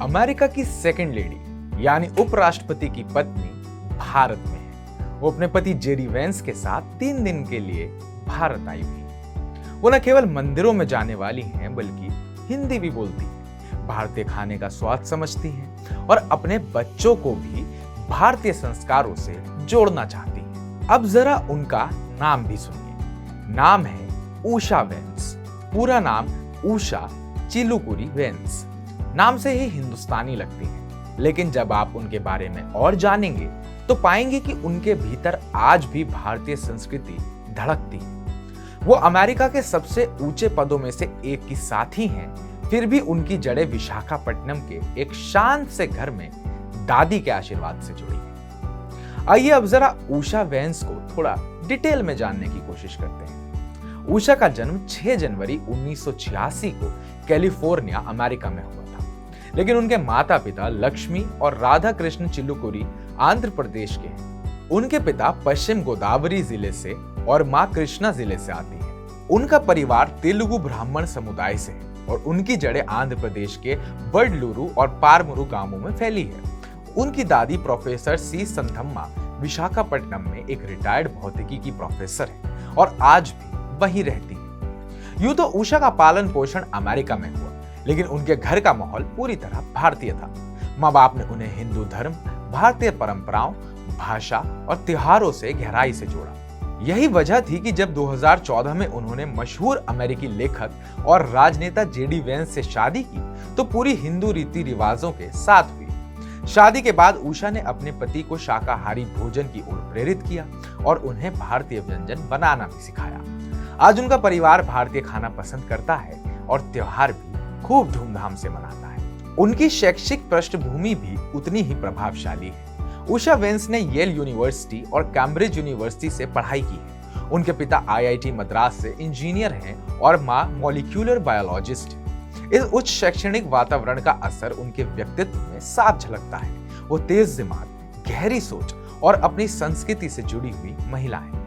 America की second lady यानी उपराष्ट्रपति की पत्नी भारत में है। वो अपने पति जेडी वेंस के साथ 3 दिन के लिए भारत आई हुई। वो न केवल मंदिरों में जाने वाली हैं बल्कि हिंदी भी बोलती है, भारतीय खाने का स्वाद समझती हैं और अपने बच्चों को भी भारतीय संस्कारों से जोड़ना चाहती हैं। अब जरा उनका नाम भी सुनिए। नाम है उषा वेंस। पूरा नाम उषा चिलुकुरी वेंस। नाम से ही हिंदुस्तानी लगती है, लेकिन जब आप उनके बारे में और जानेंगे तो पाएंगे कि उनके भीतर आज भी भारतीय संस्कृति धड़कती है। वो अमेरिका के सबसे ऊंचे पदों में से एक की साथी हैं, फिर भी उनकी जड़ें विशाखापट्टनम के एक शांत से घर में दादी के आशीर्वाद से जुड़ी हैं। आइए अब जरा उषा वेंस को थोड़ा डिटेल में जानने की कोशिश करते हैं। उषा का जन्म 6 जनवरी 1986 को कैलिफोर्निया, अमेरिका में हुआ था, लेकिन उनके माता पिता लक्ष्मी और राधा कृष्ण चिल्लुकुरी आंध्र प्रदेश के हैं। उनके पिता पश्चिम गोदावरी जिले से और मां कृष्णा जिले से आती है। उनका परिवार तेलुगु ब्राह्मण समुदाय से है और उनकी जड़ें आंध्र प्रदेश के बडलूरू और पारमुरु गांवों में फैली है। उनकी दादी प्रोफेसर सी संथम्मा विशाखापट्टनम में एक रिटायर्ड भौतिकी की प्रोफेसर है और आज भी वहीं रहती है। यूं तो उषा का पालन पोषण अमेरिका में हुआ, लेकिन उनके घर का माहौल पूरी तरह भारतीय था। माँ बाप ने उन्हें हिंदू धर्म, भारतीय परंपराओं, भाषा और त्योहारों से गहराई से जोड़ा। यही वजह थी कि जब 2014 में उन्होंने मशहूर अमेरिकी लेखक और राजनेता जेडी वेंस से शादी की तो पूरी हिंदू रीति रिवाजों के साथ हुई। शादी के बाद उषा ने अपने पति को शाकाहारी भोजन की ओर प्रेरित किया और उन्हें भारतीय व्यंजन बनाना भी सिखाया। आज उनका परिवार भारतीय खाना पसंद करता है और त्योहार भी खूब धूमधाम से मनाता है। उनकी शैक्षिक पृष्ठभूमि भी उतनी ही प्रभावशाली है। उषा वेंस ने येल यूनिवर्सिटी और कैम्ब्रिज यूनिवर्सिटी से पढ़ाई की है। उनके पिता आईआईटी मद्रास से इंजीनियर हैं और मां मॉलिक्यूलर बायोलॉजिस्ट है। इस उच्च शैक्षणिक वातावरण का असर उनके व्यक्तित्व में साफ झलकता है। वो तेज दिमाग, गहरी सोच और अपनी संस्कृति से जुड़ी हुई महिला है।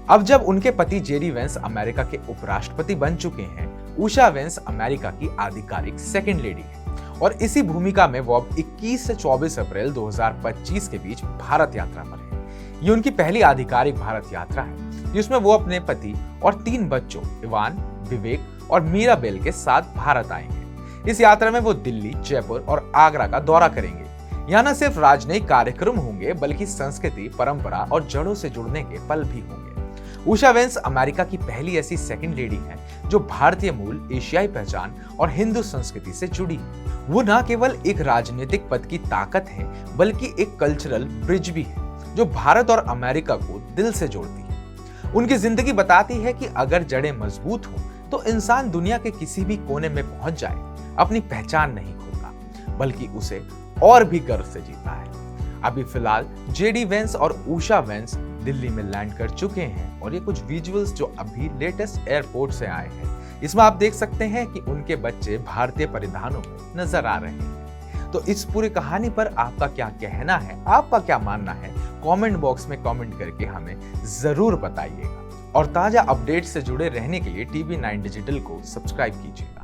अब जब उनके पति जेडी वेंस अमेरिका के उपराष्ट्रपति बन चुके हैं, उषा वेंस अमेरिका की आधिकारिक सेकंड लेडी है और इसी भूमिका में वो अब 21 से 24 अप्रैल 2025 के बीच भारत यात्रा पर है। ये उनकी पहली आधिकारिक भारत यात्रा है, जिसमें वो अपने पति और 3 बच्चों इवान, विवेक और मीराबेल के साथ भारत आएंगे। इस यात्रा में वो दिल्ली, जयपुर और आगरा का दौरा करेंगे। यहाँ न सिर्फ राजनयिक कार्यक्रम होंगे बल्कि संस्कृति, परंपरा और जड़ों से जुड़ने के पल भी होंगे। उषा वेंस अमेरिका की पहली ऐसी सेकंड लेडी है जो भारतीय मूल, एशियाई पहचान और हिंदू संस्कृति से जुड़ी है। वो न केवल एक राजनीतिक पद की ताकत है बल्कि एक कल्चरल ब्रिज भी है जो भारत और अमेरिका को दिल से जोड़ती है। उनकी जिंदगी बताती है कि अगर जड़ें मजबूत हो तो इंसान दुनिया के किसी भी कोने में पहुंच जाए, अपनी पहचान नहीं खोता बल्कि उसे और भी गर्व से जीता है। अभी फिलहाल जेडी वेंस और उषा वेंस दिल्ली में लैंड कर चुके हैं और ये कुछ विजुअल्स जो अभी लेटेस्ट एयरपोर्ट से आए हैं, इसमें आप देख सकते हैं कि उनके बच्चे भारतीय परिधानों में नजर आ रहे हैं। तो इस पूरी कहानी पर आपका क्या कहना है, आपका क्या मानना है, कमेंट बॉक्स में कमेंट करके हमें जरूर बताइएगा और ताजा अपडेट से जुड़े रहने के लिए TV9 डिजिटल को सब्सक्राइब कीजिएगा।